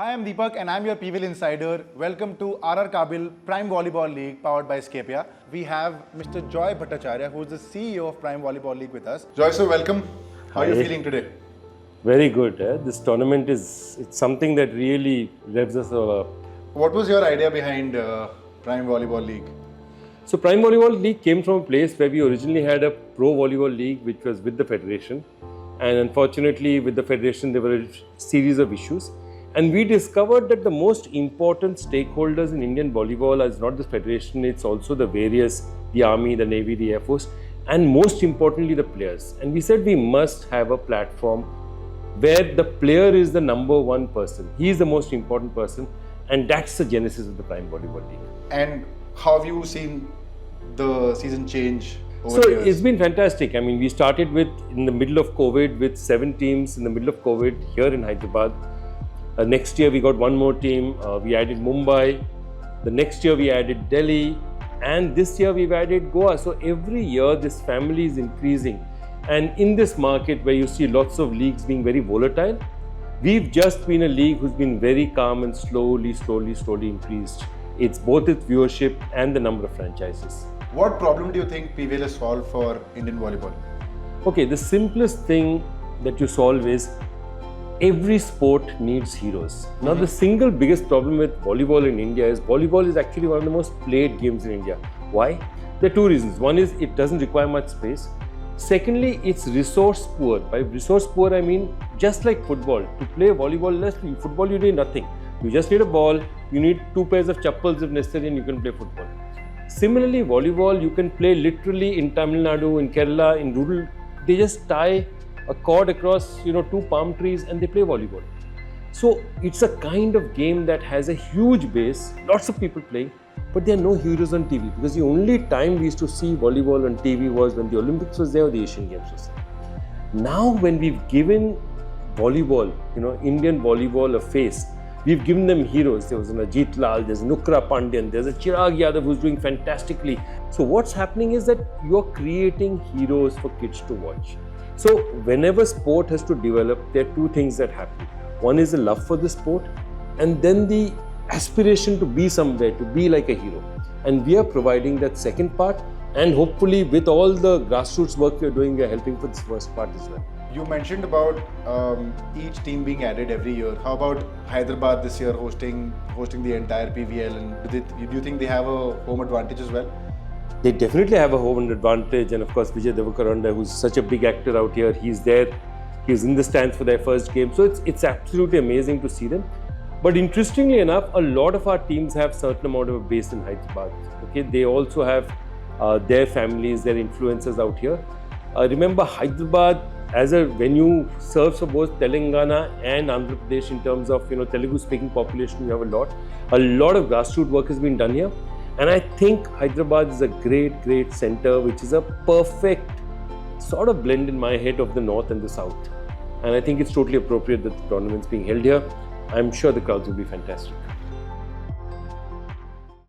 Hi, I'm Deepak and I'm your PVL Insider. Welcome to RR Kabil Prime Volleyball League powered by Scapia. We have Mr. Joy Bhattacharya, who is the CEO of Prime Volleyball League with us. Joy, so welcome. How are you feeling today? Very good. This tournament it's something that really revs us all up. What was your idea behind Prime Volleyball League? So Prime Volleyball League came from a place where we originally had a pro volleyball league which was with the federation, and unfortunately with the federation there were a series of issues. And we discovered that the most important stakeholders in Indian volleyball is not the federation, it's also the army, the navy, the air force, and most importantly the players. And we said we must have a platform where the player is the number one person. He is the most important person, and that's the genesis of the Prime Volleyball League. And how have you seen the season change over So the years? it's been fantastic. I mean, we started in the middle of COVID with 7 teams in the middle of COVID here in Hyderabad. Next year we got one more team, we added Mumbai. The next year we added Delhi, and this year we've added Goa. So every year this family is increasing, and in this market where you see lots of leagues being very volatile, we've just been a league who's been very calm and slowly increased. It's both its viewership and the number of franchises. What problem do you think PVL has solved for Indian volleyball? Okay, the simplest thing that you solve is every sport needs heroes. Now the single biggest problem with volleyball in India is volleyball is actually one of the most played games in India. Why? There are 2 reasons. One is it doesn't require much space. Secondly, it's resource poor. By resource poor I mean just like football. To play volleyball, football you need nothing. You just need a ball, you need 2 pairs of chappals if necessary, and you can play football. Similarly, volleyball you can play literally in Tamil Nadu, in Kerala, in rural. They just tie a cord across 2 palm trees and they play volleyball. So it's a kind of game that has a huge base, lots of people playing, but there are no heroes on TV, because the only time we used to see volleyball on TV was when the Olympics was there or the Asian Games was there. Now when we've given volleyball, Indian volleyball a face, we've given them heroes. There was an Ajit Lal, there's Nukra Pandyan, there's a Chirag Yadav who's doing fantastically. So what's happening is that you're creating heroes for kids to watch. So whenever sport has to develop, there are 2 things that happen. One is the love for the sport, and then the aspiration to be somewhere, to be like a hero. And we are providing that second part, and hopefully with all the grassroots work we are doing, we are helping for this first part as well. You mentioned about each team being added every year. How about Hyderabad this year hosting the entire PVL? And do you think they have a home advantage as well? They definitely have a home advantage, and of course Vijay Devkaranda, who's such a big actor out here, he's there. He's in the stands for their first game. So it's absolutely amazing to see them. But interestingly enough, a lot of our teams have certain amount of a base in Hyderabad. Okay, they also have their families, their influences out here. Remember, Hyderabad as a venue serves for both Telangana and Andhra Pradesh in terms of Telugu-speaking population. We have a lot of grassroots work has been done here, and I think Hyderabad is a great center, which is a perfect sort of blend in my head of the north and the south. And I think it's totally appropriate that the tournament's being held here. I'm sure the crowds will be fantastic.